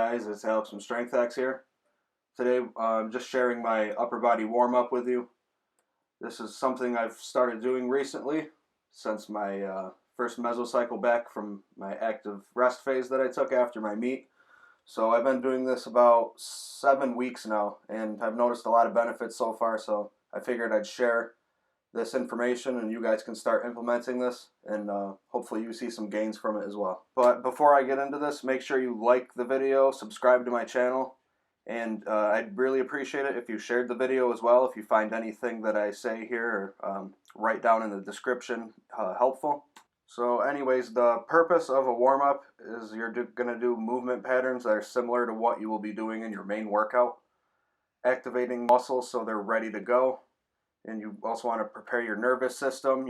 guys, it's Alex from Strength X here. Today I'm just sharing my upper body warm-up with you. This is something I've started doing recently since my first mesocycle back from my active rest phase that I took after my meet. So I've been doing this about 7 weeks now, and I've noticed a lot of benefits so far, so I figured I'd share this information and you guys can start implementing this, and hopefully you see some gains from it as well. But before I get into this, make sure you like the video, subscribe to my channel, and I'd really appreciate it if you shared the video as well if you find anything that I say here or write down in the description helpful. So anyways, the purpose of a warm-up is you're going to do movement patterns that are similar to what you will be doing in your main workout, activating muscles so they're ready to go. And you also want to prepare your nervous system,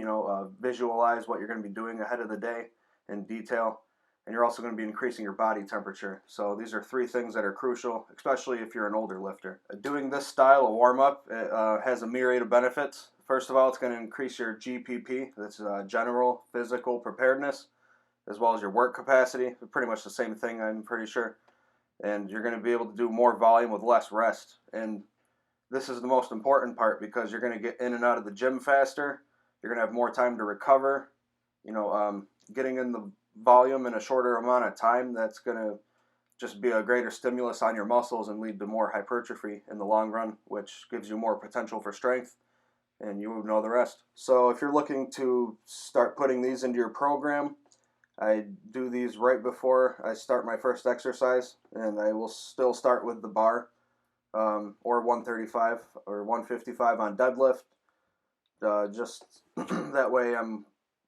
visualize what you're going to be doing ahead of the day in detail. And you're also going to be increasing your body temperature. So these are 3 things that are crucial, especially if you're an older lifter. Doing this style of warm-up has a myriad of benefits. First of all, it's going to increase your GPP, that's general physical preparedness, as well as your work capacity. Pretty much the same thing, I'm pretty sure. And you're going to be able to do more volume with less rest. And this is the most important part because you're going to get in and out of the gym faster. You're going to have more time to recover. Getting in the volume in a shorter amount of time, that's going to just be a greater stimulus on your muscles and lead to more hypertrophy in the long run, which gives you more potential for strength, and you know the rest. So if you're looking to start putting these into your program, I do these right before I start my first exercise, and I will still start with the bar. Or 135 or 155 on deadlift. Just that way I'm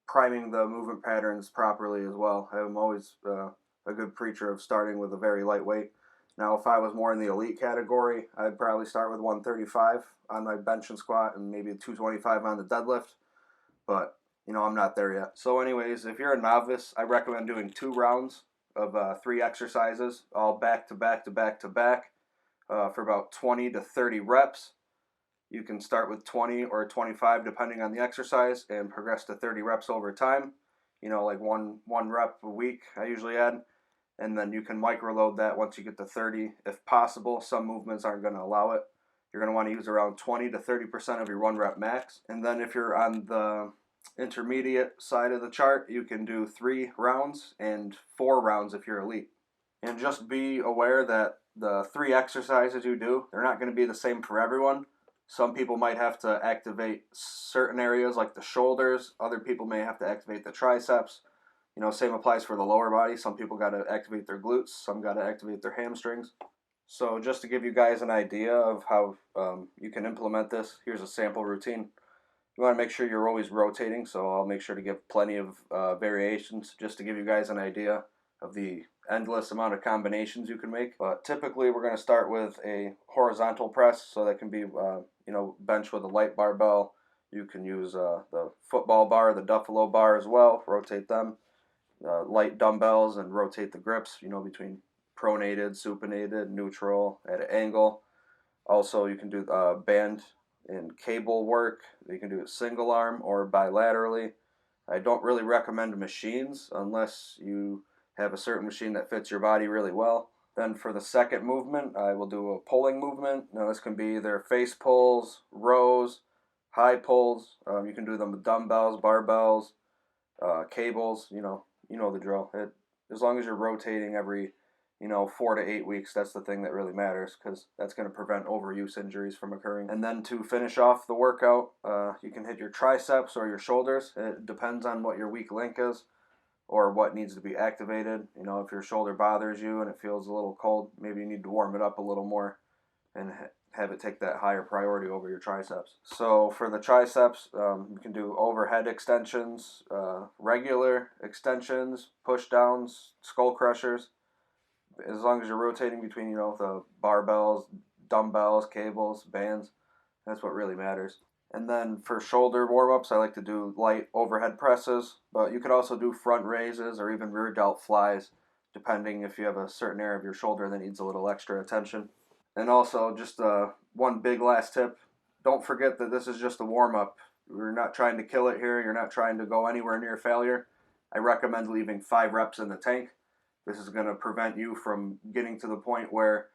priming the movement patterns properly as well. I'm always a good preacher of starting with a very light weight. Now, if I was more in the elite category, I'd probably start with 135 on my bench and squat and maybe 225 on the deadlift. But, I'm not there yet. So anyways, if you're a novice, I recommend doing 2 rounds of 3 exercises, all back to back to back to back. For about 20 to 30 reps. You can start with 20 or 25 depending on the exercise and progress to 30 reps over time. Like one rep a week I usually add. And then you can microload that once you get to 30 if possible. Some movements aren't going to allow it. You're going to want to use around 20 to 30% of your 1 rep max. And then if you're on the intermediate side of the chart, you can do 3 rounds and 4 rounds if you're elite. And just be aware that the 3 exercises you do, they're not going to be the same for everyone. Some people might have to activate certain areas like the shoulders. Other people may have to activate the triceps. Same applies for the lower body. Some people got to activate their glutes. Some got to activate their hamstrings. So just to give you guys an idea of how you can implement this, here's a sample routine. You want to make sure you're always rotating, so I'll make sure to give plenty of variations just to give you guys an idea of the endless amount of combinations you can make. But typically we're going to start with a horizontal press, so that can be bench with a light barbell. You can use the football bar, the Duffalo bar as well, rotate them. Light dumbbells and rotate the grips, between pronated, supinated, neutral, at an angle. Also you can do band and cable work. You can do it single arm or bilaterally. I don't really recommend machines unless you have a certain machine that fits your body really well. Then for the second movement, I will do a pulling movement. Now this can be either face pulls, rows, high pulls. You can do them with dumbbells, barbells, cables. You know the drill. As long as you're rotating every 4 to 8 weeks, that's the thing that really matters, because that's going to prevent overuse injuries from occurring. And then to finish off the workout, you can hit your triceps or your shoulders. It depends on what your weak link is or what needs to be activated. If your shoulder bothers you and it feels a little cold, maybe you need to warm it up a little more and have it take that higher priority over your triceps. So for the triceps, you can do overhead extensions, regular extensions, push downs, skull crushers. As long as you're rotating between, the barbells, dumbbells, cables, bands, that's what really matters. And then for shoulder warm-ups, I like to do light overhead presses, but you could also do front raises or even rear delt flies, depending if you have a certain area of your shoulder that needs a little extra attention. And also, just one big last tip, don't forget that this is just a warm-up. You're not trying to kill it here. You're not trying to go anywhere near failure. I recommend leaving 5 reps in the tank. This is going to prevent you from getting to the point where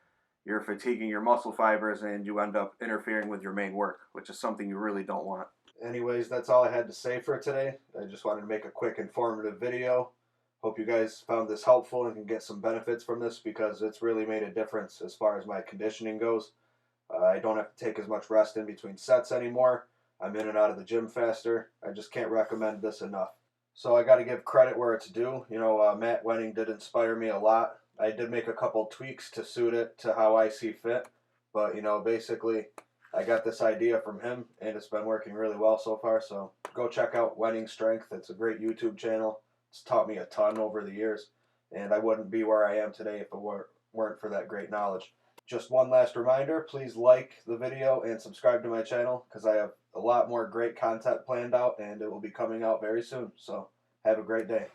you're fatiguing your muscle fibers and you end up interfering with your main work, which is something you really don't want. Anyways, that's all I had to say for today. I just wanted to make a quick informative video. Hope you guys found this helpful and can get some benefits from this, because it's really made a difference as far as my conditioning goes. I don't have to take as much rest in between sets anymore. I'm in and out of the gym faster. I just can't recommend this enough. So I got to give credit where it's due. Matt Wenning did inspire me a lot. I did make a couple tweaks to suit it to how I see fit. But, basically, I got this idea from him, and it's been working really well so far. So go check out Wenning Strength. It's a great YouTube channel. It's taught me a ton over the years, and I wouldn't be where I am today if it weren't for that great knowledge. Just one last reminder, please like the video and subscribe to my channel, because I have a lot more great content planned out, and it will be coming out very soon. So have a great day.